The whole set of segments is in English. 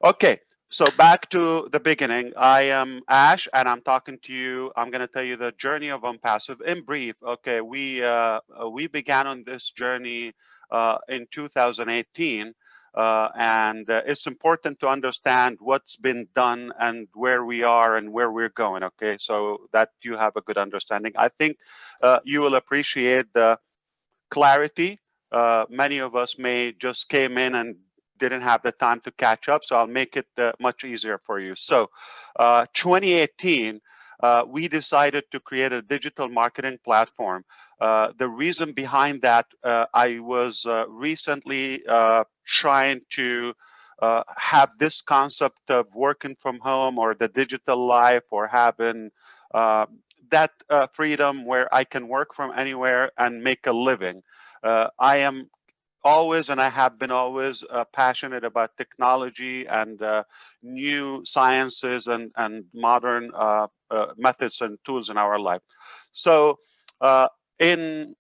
Okay, so back to the beginning. I am Ash, and I'm talking to you. I'm going to tell you the journey of Onpassive in brief. Okay, we began on this journey in 2018, and it's important to understand what's been done and where we are and where we're going. Okay, so that you have a good understanding. I think you will appreciate the clarity. Many of us may just came in and didn't have the time to catch up, so I'll make it much easier for you. So 2018, we decided to create a digital marketing platform. The reason behind that, I was recently trying to have this concept of working from home or the digital life or having that freedom where I can work from anywhere and make a living. I am always, and I have been always passionate about technology and new sciences and modern methods and tools in our life. So in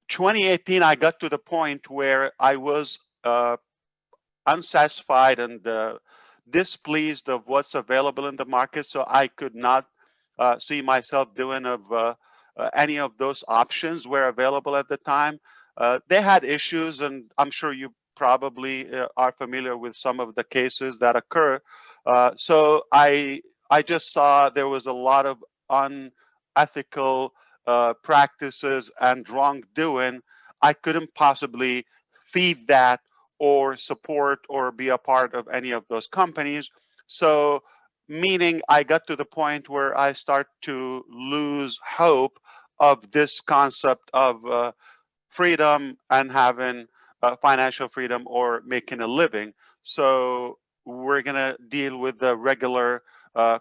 2018, I got to the point where I was unsatisfied and displeased of what's available in the market. So I could not see myself doing of any of those options were available at the time. They had issues, and I'm sure you probably are familiar with some of the cases that occur. So I just saw there was a lot of unethical practices and wrongdoing. I couldn't possibly feed that or support or be a part of any of those companies. So, meaning I got to the point where I start to lose hope of this concept of freedom and having financial freedom or making a living. So we're going to deal with the regular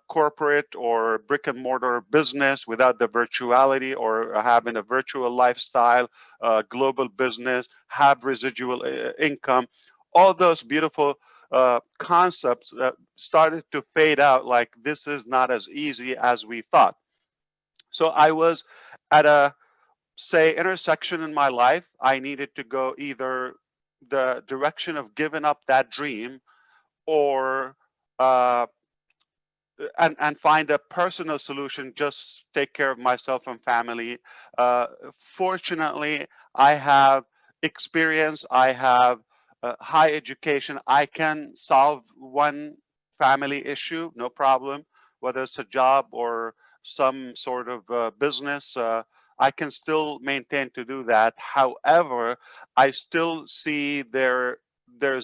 corporate or brick and mortar business without the virtuality or having a virtual lifestyle, global business, have residual income. All those beautiful concepts started to fade out, like this is not as easy as we thought. So I was at a say intersection in my life. I needed to go either the direction of giving up that dream or uh, and find a personal solution, just take care of myself and family. Fortunately, I have experience, I have high education. I can solve one family issue, no problem, whether it's a job or some sort of business. I can still maintain to do that. However, I still see there's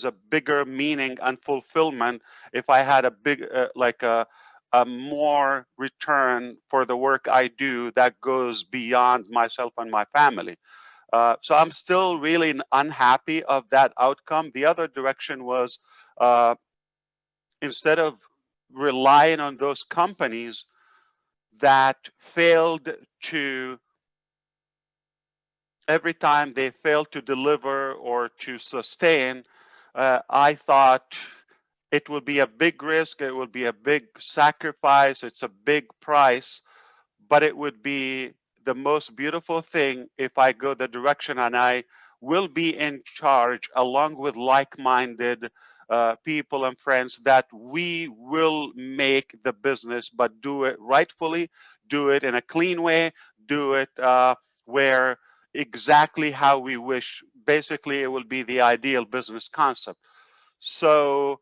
a bigger meaning and fulfillment if I had a big like a more return for the work I do that goes beyond myself and my family. So I'm still really unhappy of that outcome. The other direction was uh, instead of relying on those companies that failed to, every time they failed to deliver or to sustain, I thought it will be a big risk, it will be a big sacrifice, it's a big price, but it would be the most beautiful thing if I go the direction and I will be in charge along with like-minded people and friends that we will make the business, but do it rightfully, do it in a clean way, do it where exactly how we wish. Basically, it will be the ideal business concept. So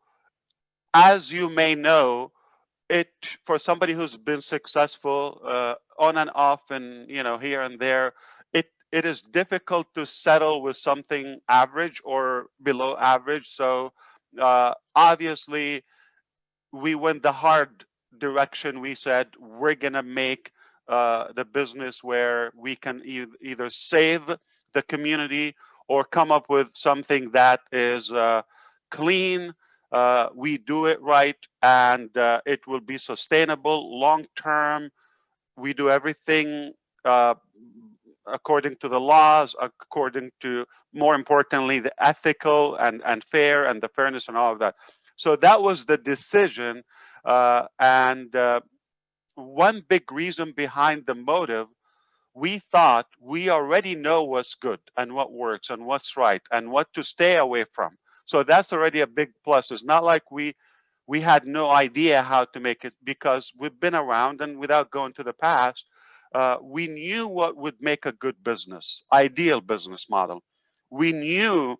as you may know, it for somebody who's been successful on and off and here and there, it is difficult to settle with something average or below average. So obviously we went the hard direction. We said we're gonna make the business where we can either save the community or come up with something that is clean. We do it right, and it will be sustainable long term. We do everything uh, according to the laws, according to, more importantly, the ethical and fair and the fairness and all of that. So that was the decision. And one big reason behind the motive, we thought we already know what's good and what works and what's right and what to stay away from. So that's already a big plus. It's not like we had no idea how to make it, because we've been around, and without going to the past, we knew what would make a good business, ideal business model. We knew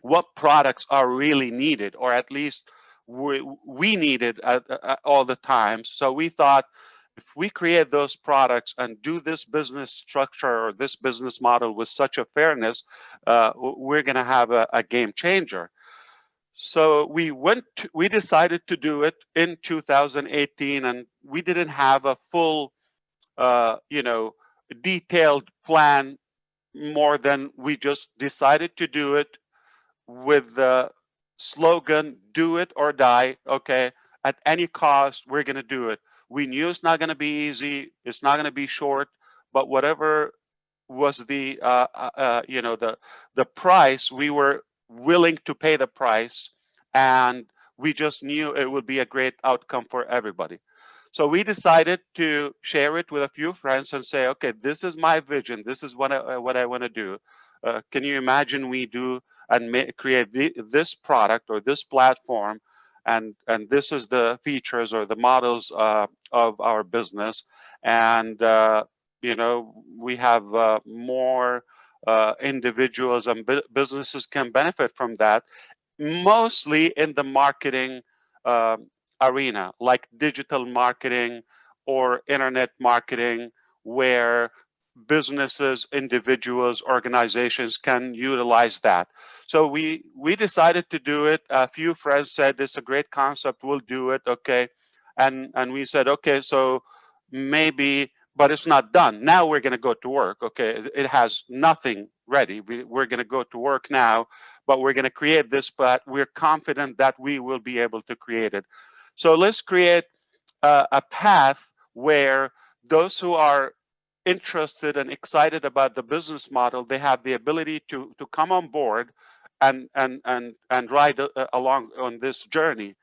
what products are really needed, or at least we needed at all the times. So we thought, if we create those products and do this business structure or this business model with such a fairness, we're going to have a game changer. So we decided to do it in 2018, and we didn't have a full, detailed plan, more than we just decided to do it with the slogan, do it or die. Okay, at any cost, we're going to do it. We knew it's not going to be easy, it's not going to be short, but whatever was the price, we were willing to pay the price, and we just knew it would be a great outcome for everybody. So we decided to share it with a few friends and say, okay, this is my vision, this is what I want to do. Can you imagine we do and create this product or this platform, and this is the features or the models of our business, and we have more individuals and businesses can benefit from that, mostly in the marketing arena, like digital marketing or internet marketing, where businesses, individuals, organizations can utilize that. So we decided to do it. A few friends said it's a great concept, we'll do it. Okay, and we said, okay, so maybe, but it's not done. Now we're going to go to work. Okay, it has nothing ready. We're going to go to work now, but we're going to create this, but we're confident that we will be able to create it. So let's create a path where those who are interested and excited about the business model, they have the ability to come on board and ride along on this journey.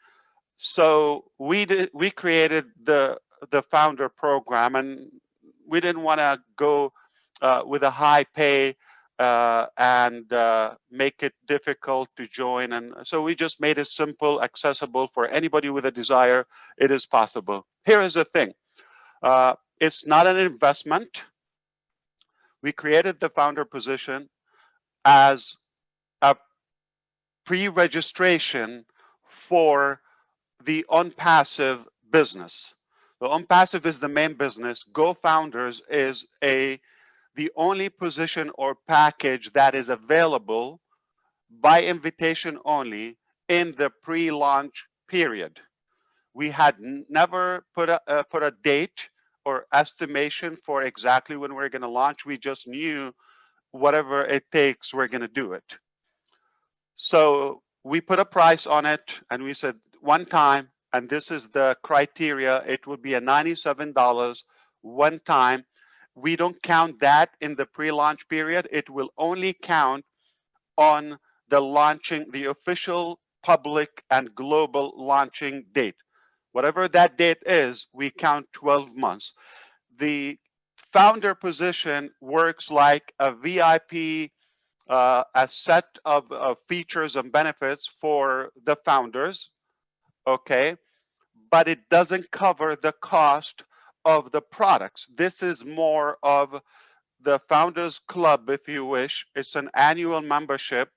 So we created the founder program, and we didn't want to go with a high pay and make it difficult to join. And so we just made it simple, accessible for anybody with a desire. It is possible. Here is the thing. It's not an investment. We created the founder position as a pre-registration for the Onpassive business. The Onpassive is the main business. Go Founders is the only position or package that is available by invitation only in the pre-launch period. We had never put a date or estimation for exactly when we're going to launch. We just knew whatever it takes, we're going to do it. So we put a price on it, and we said one time, and this is the criteria, it would be a $97 one time. We don't count that in the pre-launch period. It will only count on the launching, the official public and global launching date. Whatever that date is, we count 12 months. The founder position works like a VIP, a set of features and benefits for the founders, okay? But it doesn't cover the cost of the products. This is more of the Founders Club, if you wish. It's an annual membership,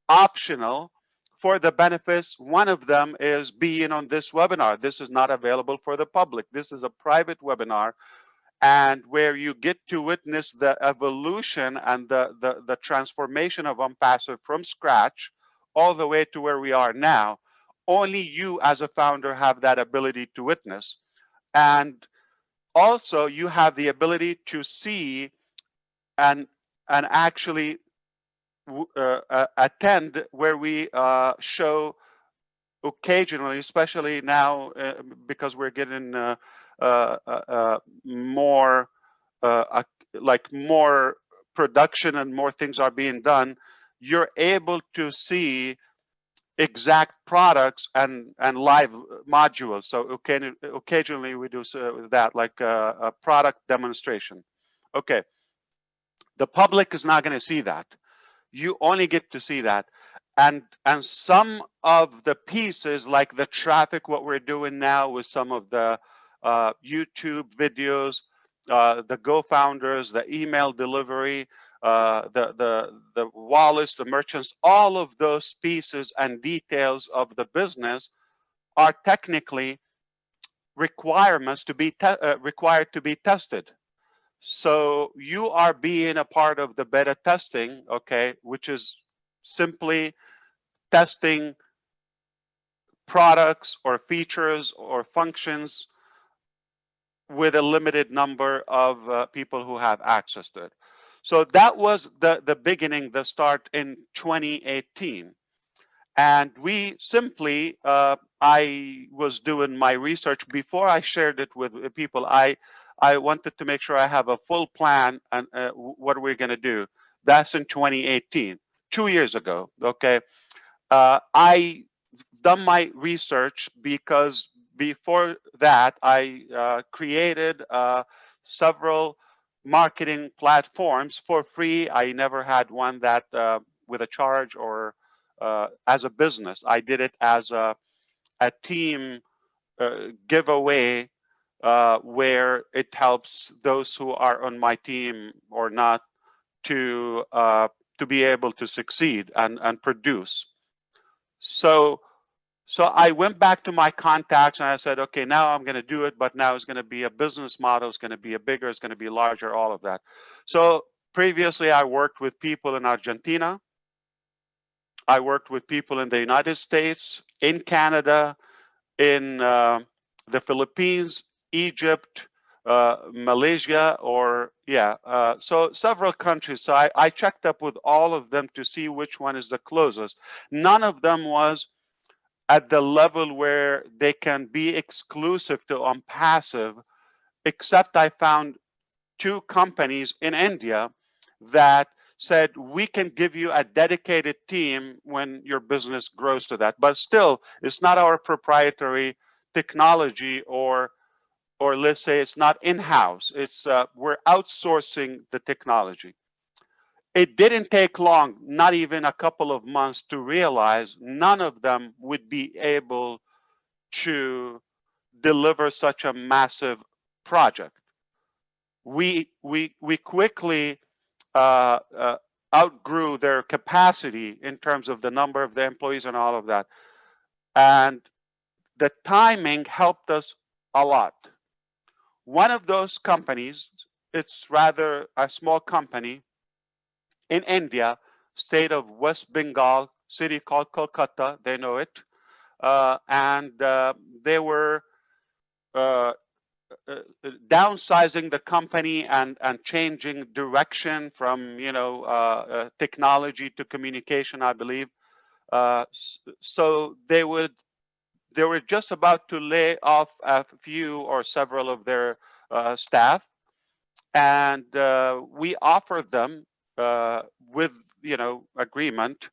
optional for the benefits. One of them is being on this webinar. This is not available for the public. This is a private webinar, and where you get to witness the evolution and the transformation of Onpassive from scratch all the way to where we are now. Only you as a founder have that ability to witness. And also you have the ability to see and actually attend where we show occasionally, especially now because we're getting more like more production and more things are being done. You're able to see exact products and live modules. So occasionally we do that, like a product demonstration. Okay, the public is not going to see that. You only get to see that. and some of the pieces, like the traffic, what we're doing now with some of the YouTube videos, the Go Founders, the email delivery, the wallets, the merchants, all of those pieces and details of the business are technically requirements to be required to be tested. So you are being a part of the beta testing, okay, which is simply testing products or features or functions with a limited number of people who have access to it. So that was the beginning, the start in 2018. And we simply, I was doing my research before I shared it with people. I wanted to make sure I have a full plan and what we're going to do. That's in 2018, 2 years ago. Okay. I done my research because before that I created several marketing platforms for free. I never had one that with a charge or as a business. I did it as a team giveaway where it helps those who are on my team or not to be able to succeed and produce. So I went back to my contacts and I said, okay, now I'm going to do it, but now it's going to be a business model. It's going to be a bigger, it's going to be larger, all of that. So previously I worked with people in Argentina. I worked with people in the United States, in Canada, in the Philippines, Egypt, Malaysia, so several countries. So I checked up with all of them to see which one is the closest. None of them was at the level where they can be exclusive to Onpassive, except I found two companies in India that said we can give you a dedicated team when your business grows to that. But still, it's not our proprietary technology, or let's say it's not in-house. It's we're outsourcing the technology. It didn't take long, not even a couple of months, to realize none of them would be able to deliver such a massive project. We quickly outgrew their capacity in terms of the number of the employees and all of that. And the timing helped us a lot. One of those companies, it's rather a small company in India, state of West Bengal, city called Kolkata, they know it. And they were downsizing the company and changing direction from technology to communication, I believe. So they were just about to lay off a few or several of their staff, and we offered them with agreement,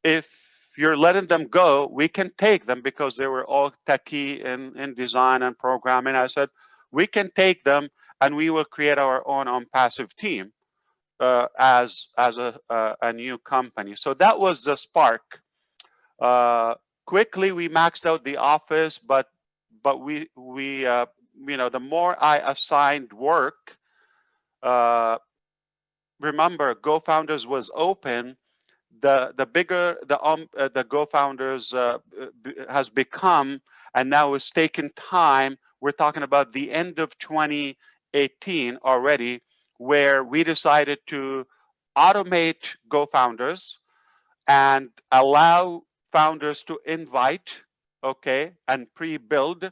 if you're letting them go, we can take them, because they were all techie in design and programming. I said, we can take them and we will create our own Onpassive team as a new company. So that was the spark. Quickly we maxed out the office, but we the more I assigned work, remember, Go Founders was open. The bigger the Go Founders has become, and now it's taken time. We're talking about the end of 2018 already, where we decided to automate Go Founders and allow founders to invite, okay, and pre-build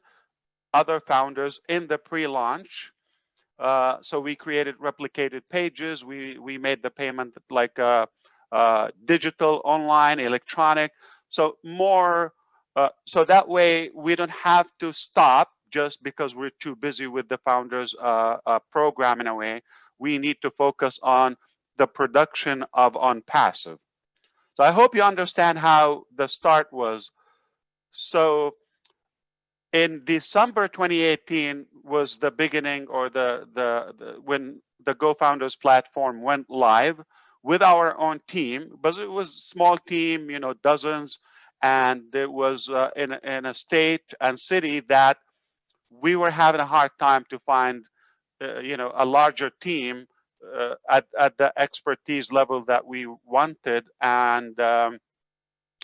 other founders in the pre-launch. So we created replicated pages. We made the payment like digital, online, electronic. So more, so that way we don't have to stop just because we're too busy with the founders program in a way. We need to focus on the production of Onpassive. So I hope you understand how the start was. So in December 2018 was the beginning, or the when the Go Founders platform went live. with our own team, but it was a small team, dozens, and it was in a state and city that we were having a hard time to find, a larger team at the expertise level that we wanted, and the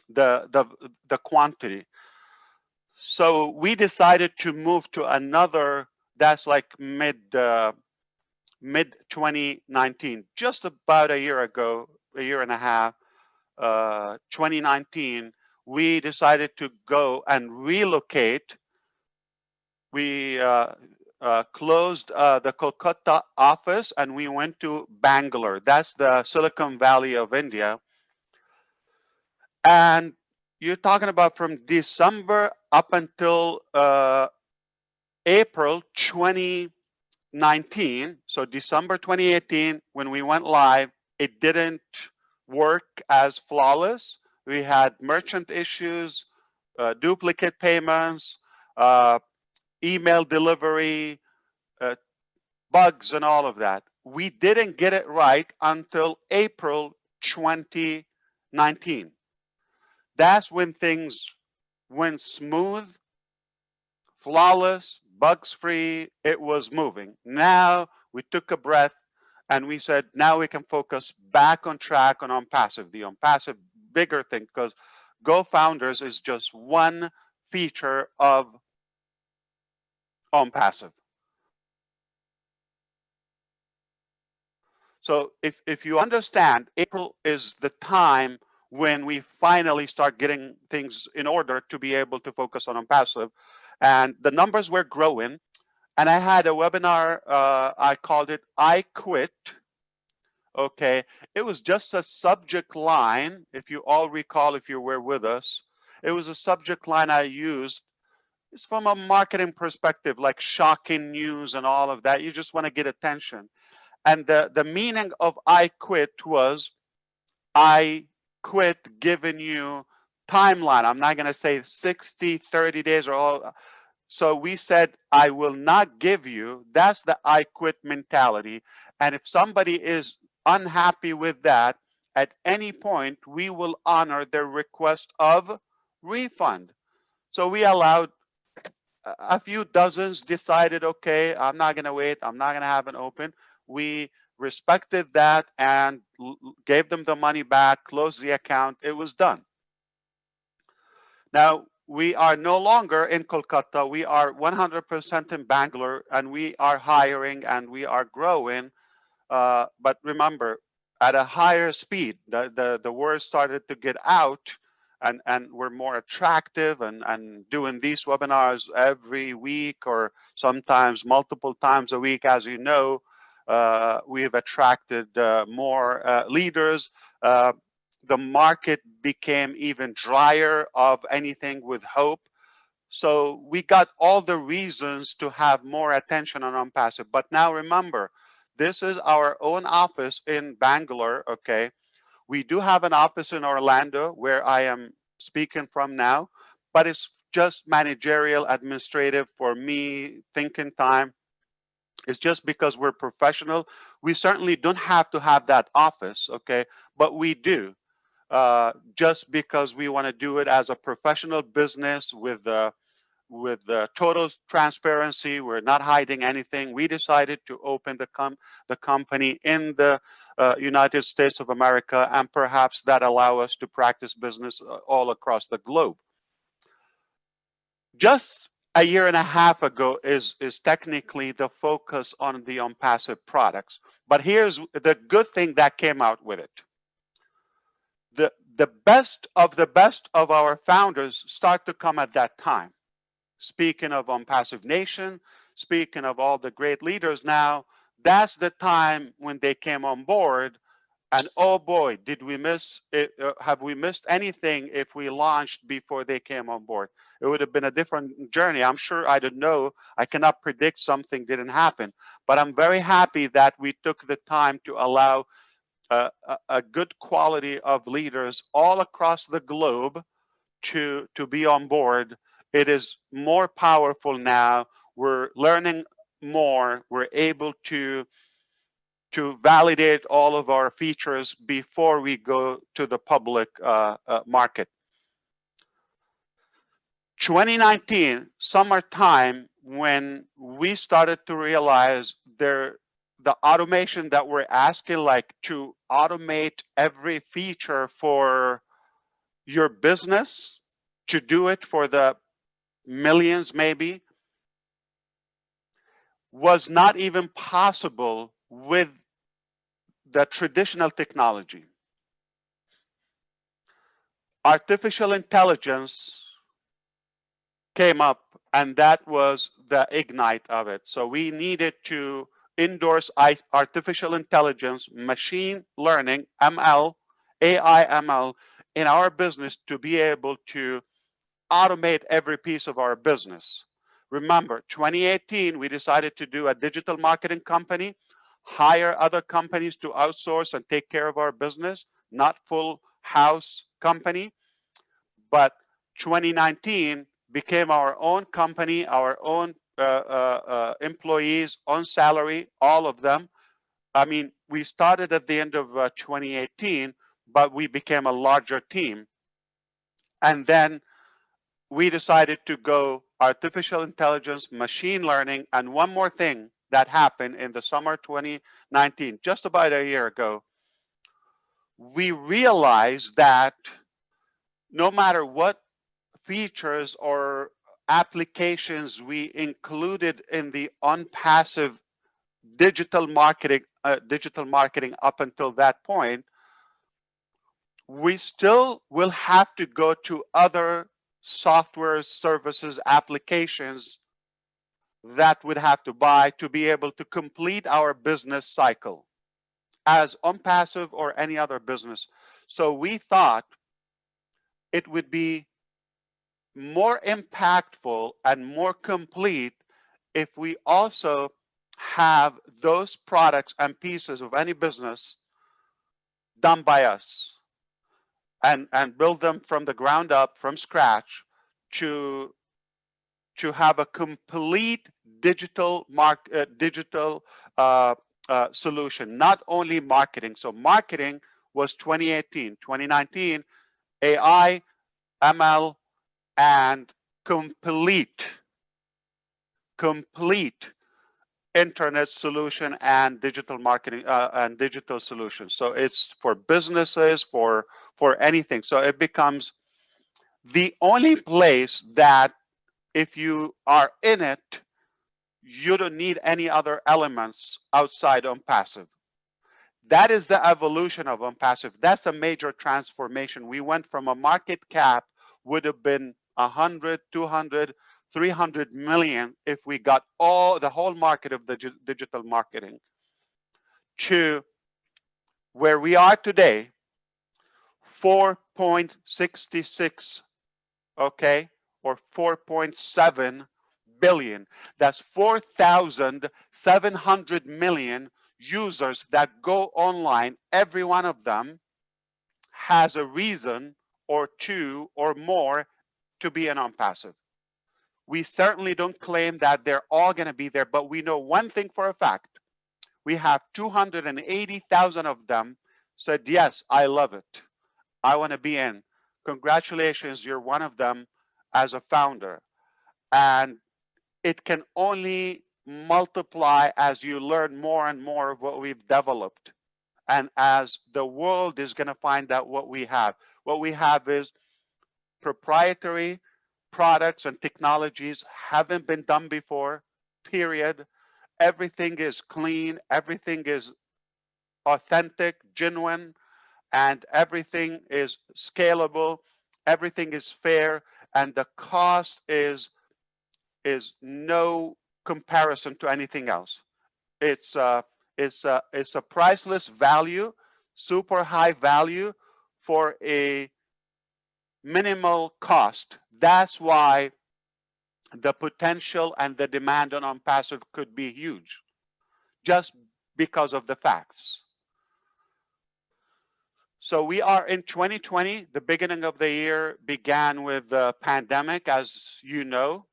the the quantity. So we decided to move to another. That's like mid 2019, just about a year ago, a year and a half. 2019, we decided to go and relocate. We closed the Kolkata office and we went to Bangalore. That's the Silicon Valley of India. And you're talking about from December up until April 2019. So December 2018, when we went live, it didn't work as flawless. We had merchant issues, duplicate payments, email delivery, uh, bugs, and all of that. We didn't get it right until April 2019. That's when things went smooth, flawless, bugs free. It was moving. Now we took a breath and we said, now we can focus back on track on Onpassive, the Onpassive bigger thing, because Go Founders is just one feature of Onpassive. So if you understand, April is the time when we finally start getting things in order to be able to focus on Onpassive. And the numbers were growing. And I had a webinar, I called it I Quit. Okay, it was just a subject line. If you all recall, if you were with us, it was a subject line I used. It's from a marketing perspective, like shocking news and all of that. You just want to get attention. And the meaning of I quit was I quit giving you timeline. I'm not going to say 60, 30 days or all. So we said, I will not give you. That's the I quit mentality. And if somebody is unhappy with that, at any point, we will honor their request of refund. So we allowed a few dozens decided, okay, I'm not going to wait. I'm not going to have an open. We respected that and gave them the money back, closed the account. It was done. Now, we are no longer in Kolkata. We are 100% in Bangalore, and we are hiring and we are growing. But remember, at a higher speed, the word started to get out, and we're more attractive and doing these webinars every week or sometimes multiple times a week. As you know, we have attracted more leaders. The market became even drier of anything with hope. So we got all the reasons to have more attention on Onpassive. But now remember, this is our own office in Bangalore, okay? We do have an office in Orlando where I am speaking from now, but it's just managerial, administrative for me, thinking time. It's just because we're professional. We certainly don't have to have that office, okay? But we do, just because we want to do it as a professional business with total transparency. We're not hiding anything. We decided to open the company in the United States of America, and perhaps that allow us to practice business all across the globe. Just a year and a half ago is technically the focus on the Onpassive products. But here's the good thing that came out with it. The best of our founders start to come at that time. Speaking of Onpassive Nation, speaking of all the great leaders now, that's the time when they came on board. And oh boy, did we miss it? Have we missed anything if we launched before they came on board? It would have been a different journey. I'm sure I don't know. I cannot predict something didn't happen. But I'm very happy that we took the time to allow a good quality of leaders all across the globe to be on board. It is more powerful now. We're learning more. We're able to to validate all of our features before we go to the public market. 2019, summertime, when we started to realize the automation that we're asking, like to automate every feature for your business, to do it for the millions maybe, was not even possible with the traditional technology. Artificial intelligence came up, and that was the ignite of it. So we needed to endorse artificial intelligence, machine learning, ML, AI ML in our business to be able to automate every piece of our business. Remember, 2018, we decided to do a digital marketing company, hire other companies to outsource and take care of our business, not full house company. But 2019 became our own company, our own employees, on salary, all of them. I mean, we started at the end of 2018, but we became a larger team. And then we decided to go artificial intelligence, machine learning, and one more thing that happened in the summer 2019, just about a year ago. We realized that no matter what features or applications we included in the Onpassive digital marketing up until that point, we still will have to go to other software services applications that would have to buy to be able to complete our business cycle as Onpassive or any other business. So we thought it would be more impactful and more complete if we also have those products and pieces of any business done by us and build them from the ground up, from scratch, to have a complete digital solution, not only marketing. So marketing was 2018, 2019, AI, ML, and complete internet solution and digital marketing and digital solutions. So it's for businesses, for anything. So it becomes the only place that if you are in it, you don't need any other elements outside Onpassive. That is the evolution of Onpassive. That's a major transformation. We went from a market cap would have been 100, 200, 300 million if we got the whole market of the digital marketing, to where we are today, 4.66, okay, or 4.7 billion. That's 4,700 million users that go online. Every one of them has a reason or two or more to be an Onpassive. We certainly don't claim that they're all going to be there, but we know one thing for a fact. We have 280,000 of them said, yes, I love it. I want to be in. Congratulations, you're one of them as a founder. And it can only multiply as you learn more and more of what we've developed. And as the world is going to find out what we have. What we have is proprietary products and technologies haven't been done before, period. Everything is clean, everything is authentic, genuine, and everything is scalable, everything is fair, and the cost is no comparison to anything else. It's a priceless value, super high value for a minimal cost. That's why the potential and the demand on Onpassive could be huge, just because of the facts. So we are in 2020. The beginning of the year began with the pandemic, as you know.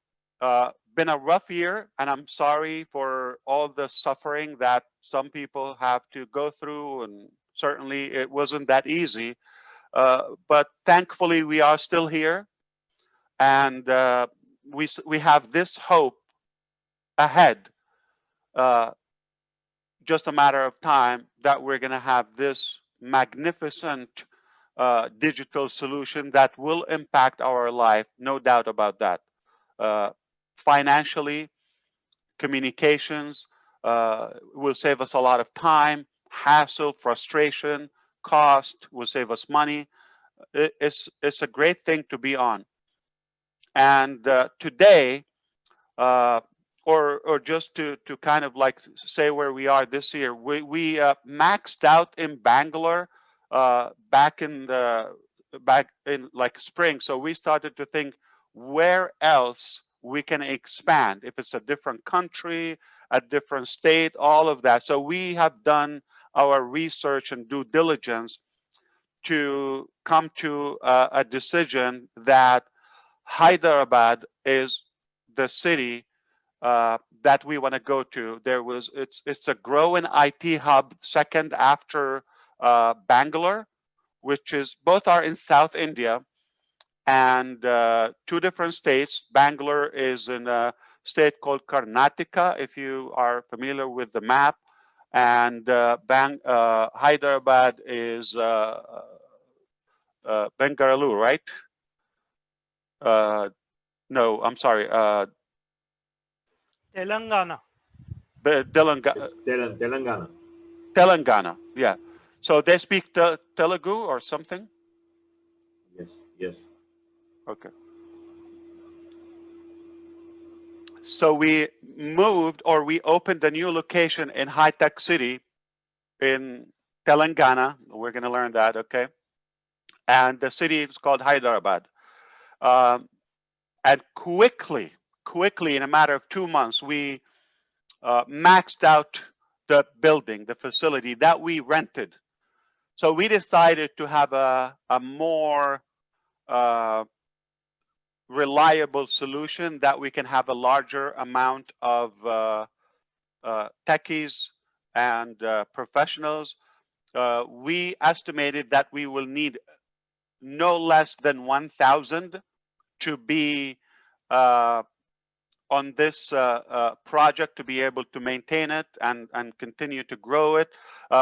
been a rough year, and I'm sorry for all the suffering that some people have to go through, and certainly it wasn't that easy. But thankfully, we are still here, and we have this hope ahead. Uh, just a matter of time that we're going to have this magnificent digital solution that will impact our life, no doubt about that. Uh, Financially, communications will save us a lot of time, hassle, frustration, cost, will save us money. It's a great thing to be on. And today, uh, or just to kind of like say where we are this year, we maxed out in Bangalore back in like spring. So we started to think where else we can expand, if it's a different country, a different state, all of that. So we have done our research and due diligence to come to a decision that Hyderabad is the city that we want to go to. It's a growing IT hub, second after Bangalore, which is both are in South India, and two different states. Bangalore is in a state called Karnataka, if you are familiar with the map, and Hyderabad is Bengaluru, right? No, I'm sorry. Telangana. Telangana. Telangana. Telangana, yeah. So they speak Telugu or something? Yes, yes. Okay. So we moved, or we opened a new location in High Tech City in Telangana. We're going to learn that, okay? And the city is called Hyderabad. And quickly, in a matter of 2 months, we maxed out the building, the facility that we rented. So we decided to have a more reliable solution that we can have a larger amount of techies and professionals. We estimated that we will need no less than 1,000 to be on this project, to be able to maintain it and continue to grow it.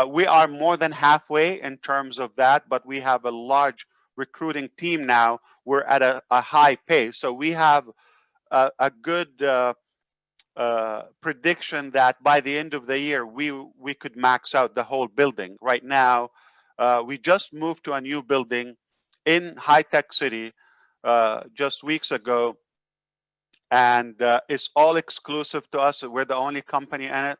We are more than halfway in terms of that, but we have a large recruiting team now. We're at a high pace. So we have a good prediction that by the end of the year, we could max out the whole building. Right now, we just moved to a new building in High Tech City just weeks ago, and it's all exclusive to us. We're the only company in it,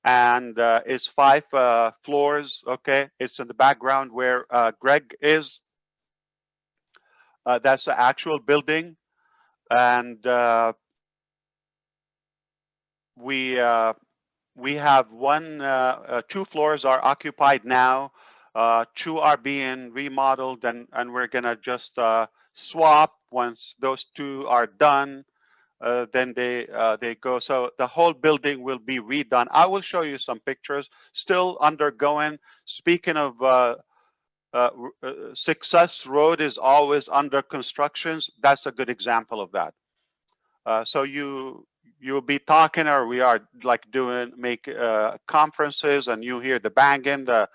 and it's 5 floors. Okay, it's in the background where Greg is. That's the actual building, and we have 2 floors are occupied now. 2 are being remodeled, and we're gonna just swap once those 2 are done. Then they go. So the whole building will be redone. I will show you some pictures. Still undergoing. Speaking of Success Road is always under constructions. That's a good example of that. So you'll be talking, or we are like make conferences, and you hear the banging, the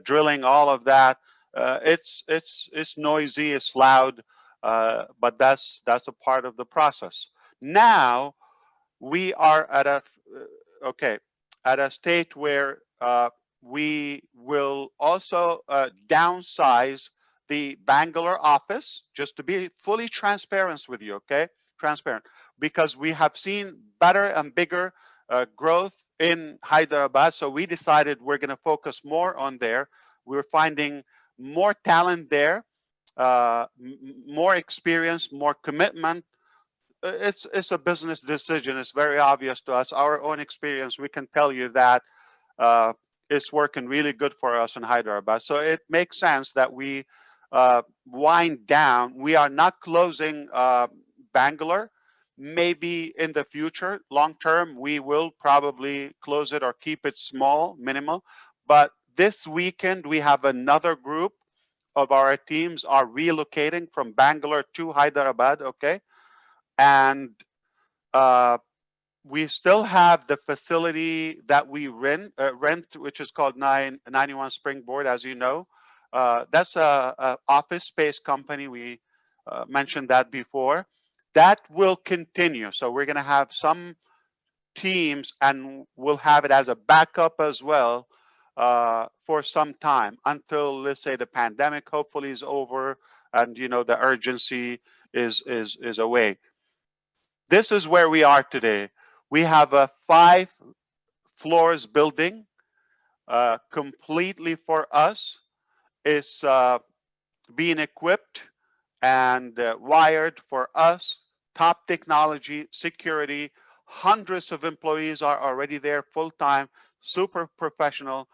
drilling, all of that. It's noisy, it's loud, but that's a part of the process. Now we are at a state where we will also downsize the Bangalore office, just to be fully transparent with you, okay? Transparent, because we have seen better and bigger growth in Hyderabad. So we decided we're going to focus more on there. We're finding more talent there, more experience, more commitment. It's a business decision. It's very obvious to us. Our own experience, we can tell you that it's working really good for us in Hyderabad. So it makes sense that we wind down. We are not closing Bangalore. Maybe in the future, long term, we will probably close it or keep it small, minimal. But this weekend, we have another group of our teams are relocating from Bangalore to Hyderabad, okay? And uh, we still have the facility that we rent, which is called 91 Springboard, as you know. That's a office space company. We mentioned that before. That will continue. So we're going to have some teams, and we'll have it as a backup as well for some time until, let's say, the pandemic hopefully is over, and the urgency is away. This is where we are today. We have a 5 floors building completely for us. It's being equipped and wired for us. Top technology, security. Hundreds of employees are already there full time, super professional.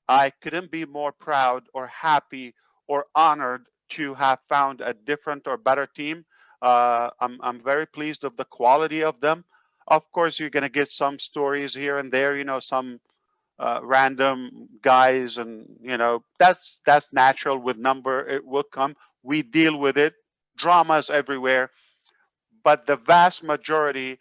I couldn't be more proud or happy or honored to have found a different or better team. I'm very pleased of the quality of them. Of course, you're going to get some stories here and there, some random guys, and that's natural with number. It will come. We deal with it. Dramas everywhere, but the vast majority,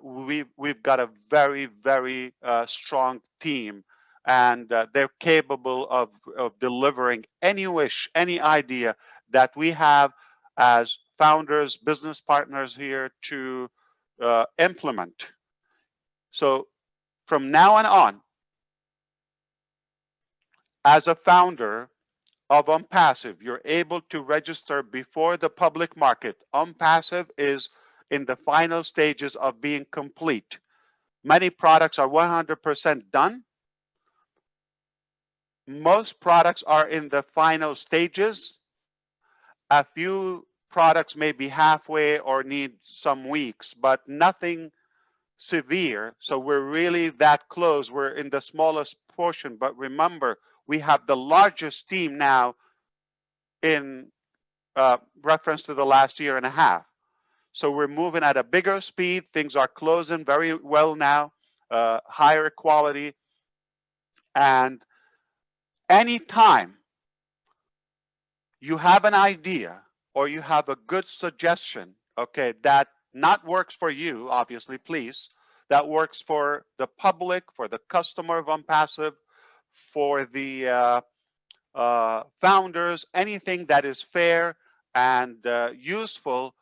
we've got a very very strong team, and they're capable of delivering any wish, any idea that we have as founders, business partners here to implement. So from now on, as a founder of Onpassive, you're able to register before the public market. Onpassive is in the final stages of being complete. Many products are 100% done. Most products are in the final stages. A few products may be halfway or need some weeks, but nothing severe. So we're really that close. We're in the smallest portion, but remember, we have the largest team now in reference to the last year and a half. So we're moving at a bigger speed. Things are closing very well now, higher quality. And anytime you have an idea or you have a good suggestion, okay, that not works for you, obviously, please, that works for the public, for the customer of Onpassive, for the founders, anything that is fair and useful,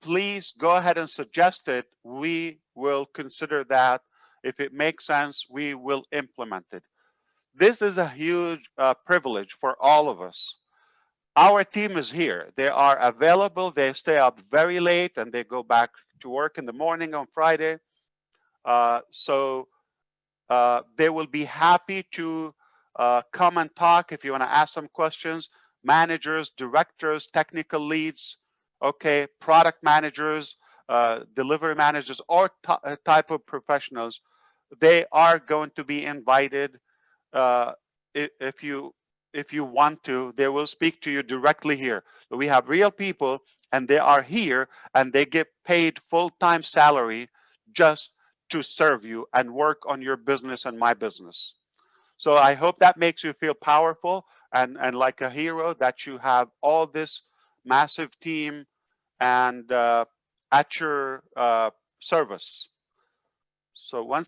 please go ahead and suggest it. We will consider that. If it makes sense, we will implement it. This is a huge privilege for all of us. Our team is here. They are available. They stay up very late and they go back to work in the morning on Friday. So they will be happy to come and talk if you want to ask some questions. Managers, directors, technical leads, okay, product managers, delivery managers, or type of professionals, they are going to be invited. uh, if you want to, they will speak to you directly here. So we have real people, and they are here, and they get paid full-time salary just to serve you and work on your business and my business. So I hope that makes you feel powerful and like a hero, that you have all this massive team and at your service. So once